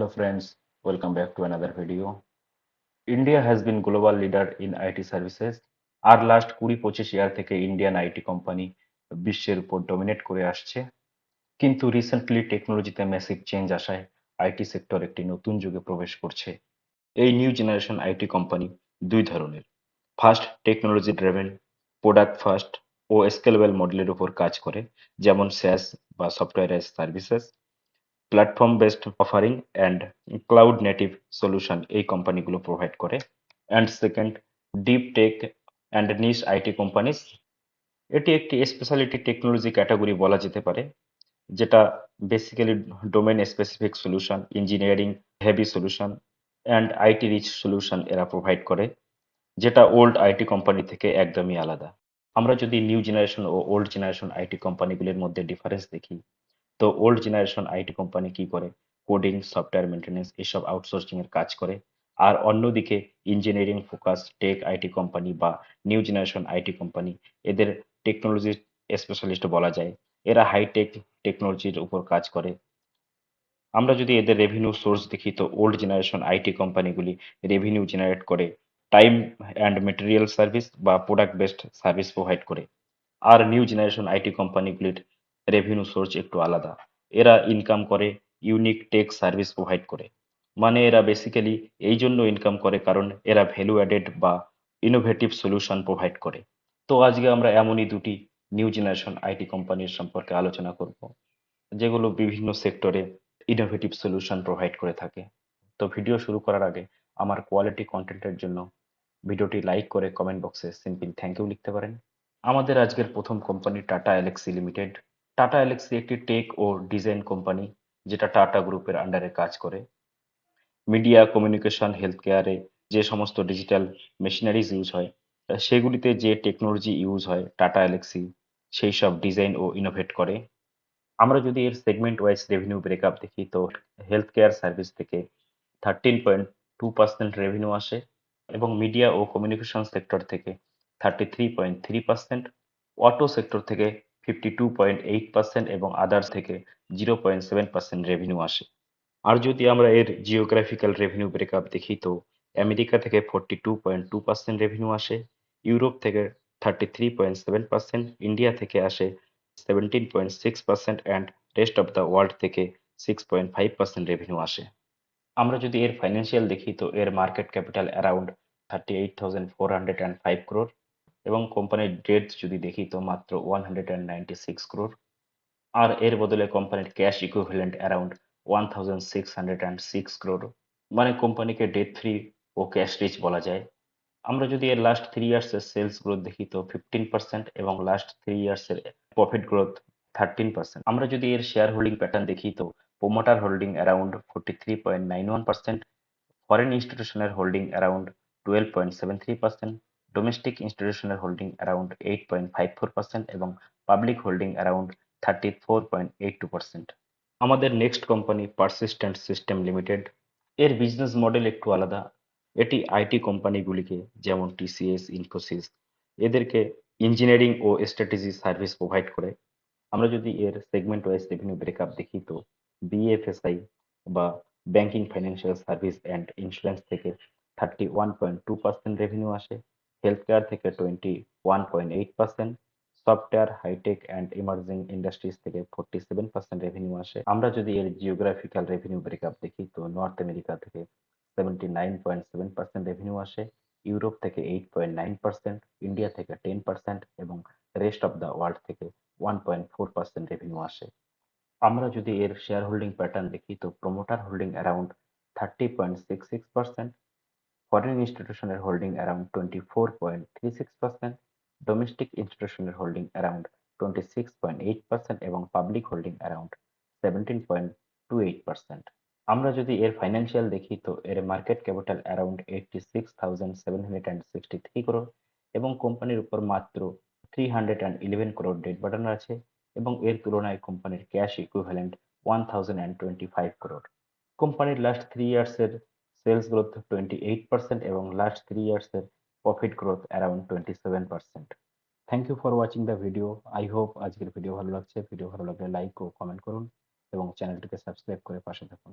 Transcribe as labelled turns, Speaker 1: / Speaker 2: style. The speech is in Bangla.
Speaker 1: Hello friends, welcome back to another video. India has been global leader in IT services. আর লাস্ট 20-25 ইয়ার থেকে ইন্ডিয়ান আইটি কোম্পানি বিশ্বের উপর ডমিনেট করে আসছে। কিন্তু রিসেন্টলি টেকনোলজিতে ম্যাসিভ চেঞ্জ আসায় আইটি সেক্টর একটি নতুন যুগে প্রবেশ করছে। এই নিউ জেনারেশন আইটি কোম্পানি দুই ধরনের। First, technology driven, product first ও স্কেলেবল মডেলের উপর কাজ করে, যেমন SaaS বা software as services, platform based offering and cloud native solution এই কোম্পানিগুলো প্রোভাইড করে। And second, deep tech and niche IT companies. এটি একটি স্পেশালিটি টেকনোলজি ক্যাটাগরি বলা যেতে পারে, যেটা basically domain specific solution, engineering heavy solution and IT rich solution এরা প্রোভাইড করে, যেটা ওল্ড আইটি কোম্পানি থেকে একদমই আলাদা। আমরা যদি নিউ জেনারেশন ও ওল্ড জেনারেশন আইটি কোম্পানিগুলির মধ্যে ডিফারেন্স দেখি, তো ওল্ড জেনারেশন আইটি কোম্পানি কি করে? কোডিং, সফটওয়্যার মেনটেন্যান্স এসব আউটসোর্সিং এর কাজ করে। আর অন্যদিকে engineering focus tech IT company বা নিউ জেনারেশন আইটি কোম্পানি, এদের টেকনোলজি স্পেশালিস্ট বলা যায়। এরা হাইটেক টেকনোলজির উপর কাজ করে। আমরা যদি এদের রেভিনিউ সোর্স দেখি, তো ওল্ড জেনারেশন আইটি কোম্পানিগুলি রেভিনিউ জেনারেট করে টাইম অ্যান্ড মেটেরিয়াল সার্ভিস বা প্রোডাক্ট বেসড সার্ভিস প্রোভাইড করে। আর নিউ জেনারেশন আইটি কোম্পানিগুলির রেভিনিউ সোর্স একটু আলাদা। এরা ইনকাম করে ইউনিক টেক সার্ভিস প্রোভাইড করে। মানে এরা বেসিক্যালি এই জন্য ইনকাম করে কারণ এরা ভ্যালু অ্যাডেড বা ইনোভেটিভ সলিউশন প্রোভাইড করে। তো আজকে আমরা এমনই দুটি নিউ জেনারেশন আইটি কোম্পানির সম্পর্কে আলোচনা করব, যেগুলো বিভিন্ন সেক্টরে ইনোভেটিভ সলিউশন প্রোভাইড করে থাকে। তো ভিডিও শুরু করার আগে আমার কোয়ালিটি কন্টেন্টের জন্য ভিডিওটি লাইক করে কমেন্ট বক্সে সিম্পল থ্যাংক ইউ লিখতে পারেন। আমাদের আজকের প্রথম কোম্পানি টাটা এলএক্সি লিমিটেড। টাটা এলএক্সি একটি টেক ও ডিজাইন কোম্পানি, যেটা টাটা গ্রুপের আন্ডারে কাজ করে। মিডিয়া, কমিউনিকেশন, হেলথ কেয়ারে যে সমস্ত ডিজিটাল মেশিনারিজ ইউজ হয়, সেগুলিতে যে টেকনোলজি ইউজ হয়, টাটা এলএক্সি সেই সব ডিজাইন ও ইনোভেট করে। আমরা যদি এর সেগমেন্ট ওয়াইজ রেভিনিউ ব্রেকআপ দেখি, তো হেলথ কেয়ার সার্ভিস থেকে 13.2% রেভিনিউ আসে এবং মিডিয়া ও কমিউনিকেশন সেক্টর থেকে 33.3%, অটো সেক্টর থেকে 52.8% এবং আদার্স থেকে 0.7% রেভিনিউ আসে। আর যদি আমরা এর জিওগ্রাফিক্যাল রেভিনিউ ব্রেকআপ দেখি, তো আমেরিকা থেকে 42.2% রেভিনিউ আসে, ইউরোপ থেকে 33.7%, ইন্ডিয়া থেকে আসে 17.6% and rest of the world থেকে 6.5% রেভিনিউ আসে। আমরা যদি এর ফাইন্যান্সিয়াল দেখি, তো এর মার্কেট ক্যাপিটাল অ্যারাউন্ড 38,405 crore এবং কোম্পানির ডেট যদি দেখি, তো মাত্র 196 crore। আর এর বদলে কোম্পানির ক্যাশ ইকুইভ্যালেন্ট অ্যারাউন্ড 1,606 crore। মানে কোম্পানিকে ডেট ফ্রি ও ক্যাশ রিচ বলা যায়। আমরা যদি এর লাস্ট 3 ইয়ার্স এর সেলস গ্রোথ দেখি, তো 15% এবং লাস্ট 3 ইয়ার্স এর প্রফিট গ্রোথ 13%। আমরা যদি এর শেয়ার হোল্ডিং প্যাটার্ন দেখি, তো প্রোমোটার হোল্ডিং অ্যারাউন্ড 43.91%, ফরেন ইনস্টিটিউশনের হোল্ডিং অ্যারাউন্ড 12.73%, ডোমেস্টিক ইনস্টিটিউশনের হোল্ডিং অ্যারাউন্ড 8.54% এবং পাবলিক হোল্ডিং অ্যারাউন্ড 34.82%। আমাদের next company persistent system limited. এর বিজনেস মডেল একটু আলাদা। এটি আইটি কোম্পানিগুলিকে, যেমন টিসিএস, ইনফোসিস, এদেরকে ইঞ্জিনিয়ারিং ও স্ট্র্যাটেজি সার্ভিস প্রোভাইড করে। আমরা যদি এর সেগমেন্ট ওয়াইজ রেভিনিউ ব্রেকআপ দেখি, তো বিএফএসআই বা banking, financial service and insurance থেকে 31.2% রেভিনিউ আসে, হেলথ কেয়ার থেকে 21.8%, software, hi tech and emerging industries থেকে 47% রেভিনিউ আসে। আমরা যদি এর জিওগ্রাফিক্যাল রেভিনিউ ব্রেকআপ দেখি, তো নর্থ আমেরিকা থেকে 79.7% রেভিনিউ আসে, ইউরোপ থেকে 8.9%, ইন্ডিয়া থেকে 10% এবং রেস্ট অফ দ্য ওয়ার্ল্ড থেকে 1.4% রেভিনিউ আসে। আমরা যদি এর শেয়ার হোল্ডিং প্যাটার্ন দেখি, তো প্রোমোটার হোল্ডিং অ্যারাউন্ড 30.66%, ফরেন ইনস্টিটিউশনের হোল্ডিং অ্যারাউন্ড 24.36%, ডোমেস্টিক ইনস্টিটিউশনের হোল্ডিং অ্যারাউন্ড 26.8% এবং পাবলিক হোল্ডিং অ্যারাউন্ড 17.28%। আমরা যদি এর ফাইন্যান্সিয়াল দেখি, তো এর মার্কেট ক্যাপিটাল অ্যারাউন্ড 86,763 crore এবং কোম্পানির উপর মাত্র 311 crore ডেট বার্ডেন আছে এবং এর তুলনায় কোম্পানির ক্যাশ ইকুইভ্যালেন্ট 1,025 crore। কোম্পানির লাস্ট 3 ইয়ার্স এর সেলস গ্রোথ 28% এবং লাস্ট 3 ইয়ার্স এর profit growth around 27%। Thank you for watching the video. I hope আজকের ভিডিও ভালো লাগছে। ভিডিও ভালো লাগলে লাইক ও কমেন্ট করুন এবং চ্যানেলটিকে সাবস্ক্রাইব করে পাশে থাকুন।